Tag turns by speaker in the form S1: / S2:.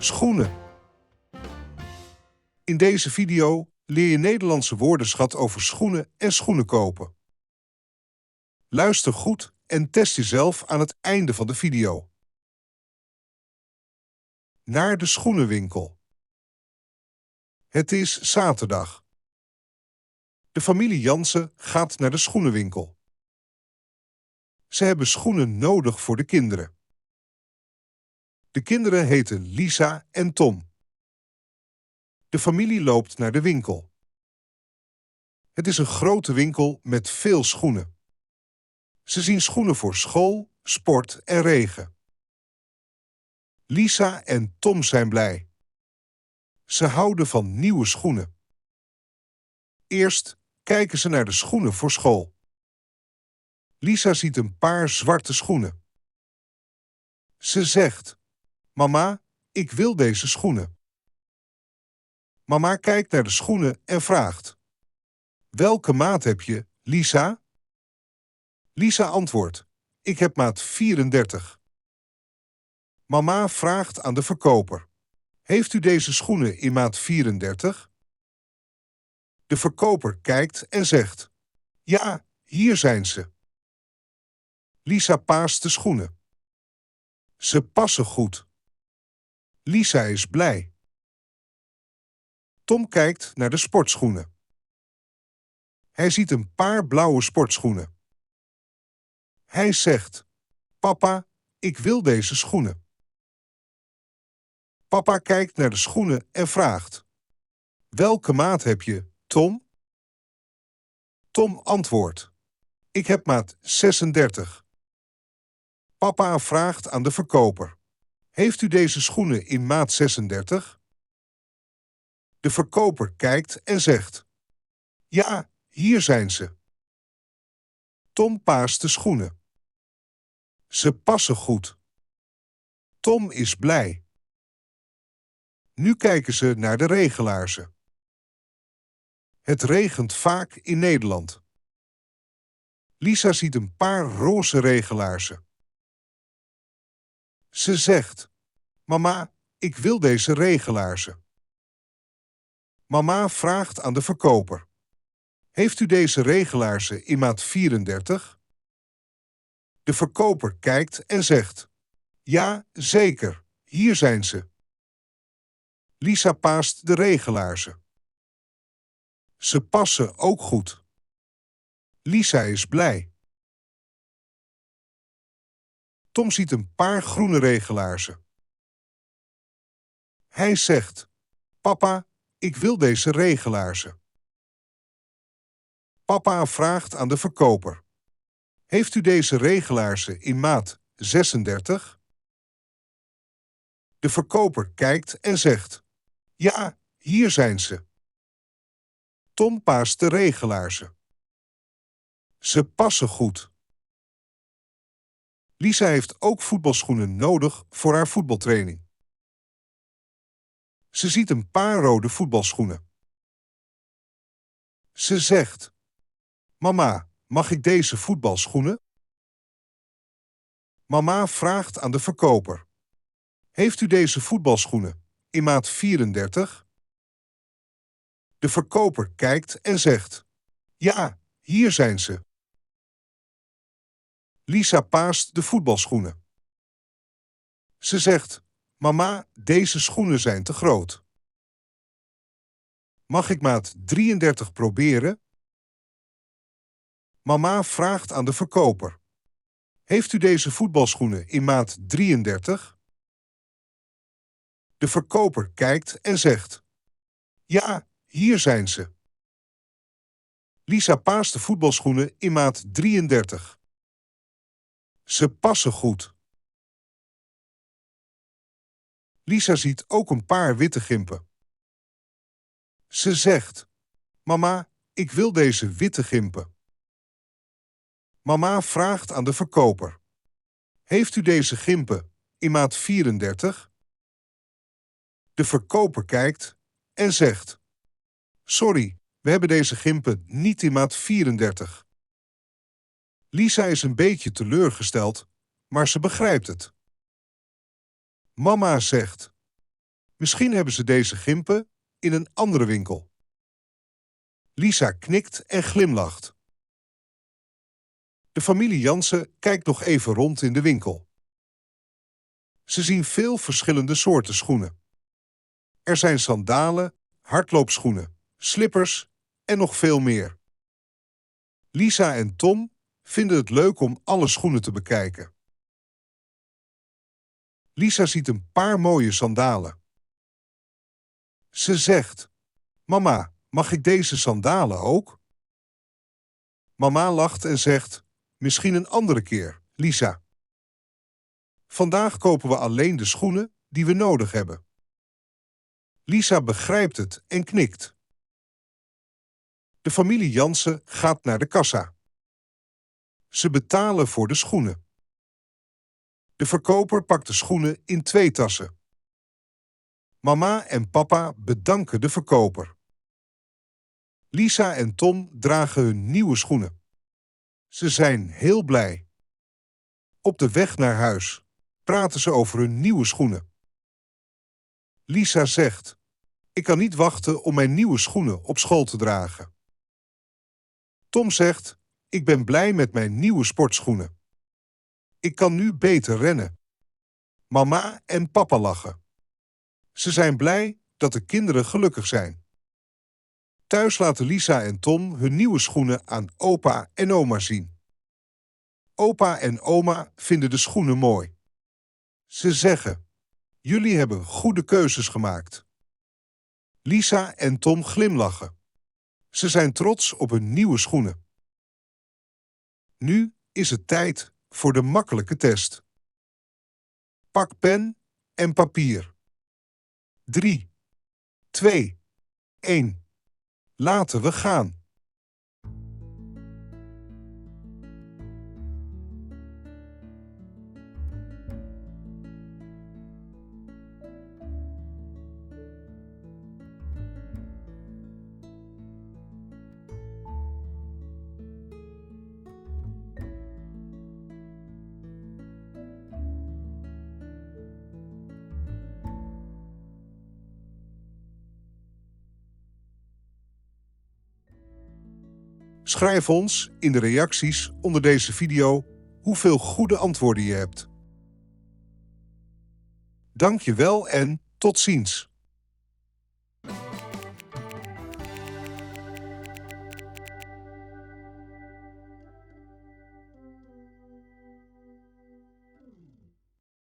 S1: Schoenen. In deze video leer je Nederlandse woordenschat over schoenen en schoenen kopen. Luister goed en test jezelf aan het einde van de video. Naar de schoenenwinkel. Het is zaterdag. De familie Jansen gaat naar de schoenenwinkel. Ze hebben schoenen nodig voor de kinderen. De kinderen heten Lisa en Tom. De familie loopt naar de winkel. Het is een grote winkel met veel schoenen. Ze zien schoenen voor school, sport en regen. Lisa en Tom zijn blij. Ze houden van nieuwe schoenen. Eerst kijken ze naar de schoenen voor school. Lisa ziet een paar zwarte schoenen. Ze zegt: "Mama, ik wil deze schoenen." Mama kijkt naar de schoenen en vraagt: "Welke maat heb je, Lisa?" Lisa antwoordt: "Ik heb maat 34." Mama vraagt aan de verkoper: "Heeft u deze schoenen in maat 34?" De verkoper kijkt en zegt: "Ja, hier zijn ze." Lisa paast de schoenen. Ze passen goed. Lisa is blij. Tom kijkt naar de sportschoenen. Hij ziet een paar blauwe sportschoenen. Hij zegt: "Papa, ik wil deze schoenen." Papa kijkt naar de schoenen en vraagt: "Welke maat heb je, Tom?" Tom antwoordt: "Ik heb maat 36." Papa vraagt aan de verkoper: "Heeft u deze schoenen in maat 36?" De verkoper kijkt en zegt: "Ja, hier zijn ze." Tom paast de schoenen. Ze passen goed. Tom is blij. Nu kijken ze naar de regelaarzen. Het regent vaak in Nederland. Lisa ziet een paar roze regelaarzen. Ze zegt: "Mama, ik wil deze regelaarzen." Mama vraagt aan de verkoper: "Heeft u deze regelaarzen in maat 34?" De verkoper kijkt en zegt: "Ja, zeker, hier zijn ze." Lisa paast de regelaarzen. Ze passen ook goed. Lisa is blij. Tom ziet een paar groene regelaarzen. Hij zegt: "Papa, ik wil deze regelaarzen." Papa vraagt aan de verkoper: "Heeft u deze regelaarzen in maat 36?" De verkoper kijkt en zegt: "Ja, hier zijn ze." Tom paast de regelaarzen. Ze passen goed. Lisa heeft ook voetbalschoenen nodig voor haar voetbaltraining. Ze ziet een paar rode voetbalschoenen. Ze zegt: "Mama, mag ik deze voetbalschoenen?" Mama vraagt aan de verkoper: "Heeft u deze voetbalschoenen in maat 34?" De verkoper kijkt en zegt: "Ja, hier zijn ze." Lisa paast de voetbalschoenen. Ze zegt: "Mama, deze schoenen zijn te groot. Mag ik maat 33 proberen?" Mama vraagt aan de verkoper: "Heeft u deze voetbalschoenen in maat 33?" De verkoper kijkt en zegt: "Ja, hier zijn ze." Lisa paast de voetbalschoenen in maat 33. Ze passen goed. Lisa ziet ook een paar witte gimpen. Ze zegt: "Mama, ik wil deze witte gimpen." Mama vraagt aan de verkoper: "Heeft u deze gimpen in maat 34?" De verkoper kijkt en zegt: "Sorry, we hebben deze gimpen niet in maat 34." Lisa is een beetje teleurgesteld, maar ze begrijpt het. Mama zegt: Misschien hebben ze deze gimpen in een andere winkel. Lisa knikt en glimlacht. De familie Jansen kijkt nog even rond in de winkel. Ze zien veel verschillende soorten schoenen. Er zijn sandalen, hardloopschoenen, slippers en nog veel meer. Lisa en Tom vinden het leuk om alle schoenen te bekijken. Lisa ziet een paar mooie sandalen. Ze zegt: "Mama, mag ik deze sandalen ook?" Mama lacht en zegt: "Misschien een andere keer, Lisa. Vandaag kopen we alleen de schoenen die we nodig hebben." Lisa begrijpt het en knikt. De familie Jansen gaat naar de kassa. Ze betalen voor de schoenen. De verkoper pakt de schoenen in 2 tassen. Mama en papa bedanken de verkoper. Lisa en Tom dragen hun nieuwe schoenen. Ze zijn heel blij. Op de weg naar huis praten ze over hun nieuwe schoenen. Lisa zegt: "Ik kan niet wachten om mijn nieuwe schoenen op school te dragen." Tom zegt: "Ik ben blij met mijn nieuwe sportschoenen. Ik kan nu beter rennen." Mama en papa lachen. Ze zijn blij dat de kinderen gelukkig zijn. Thuis laten Lisa en Tom hun nieuwe schoenen aan opa en oma zien. Opa en oma vinden de schoenen mooi. Ze zeggen: "Jullie hebben goede keuzes gemaakt." Lisa en Tom glimlachen. Ze zijn trots op hun nieuwe schoenen. Nu is het tijd voor de makkelijke test. Pak pen en papier. 3, 2, 1. Laten we gaan. Schrijf ons in de reacties onder deze video hoeveel goede antwoorden je hebt. Dank je wel en tot ziens.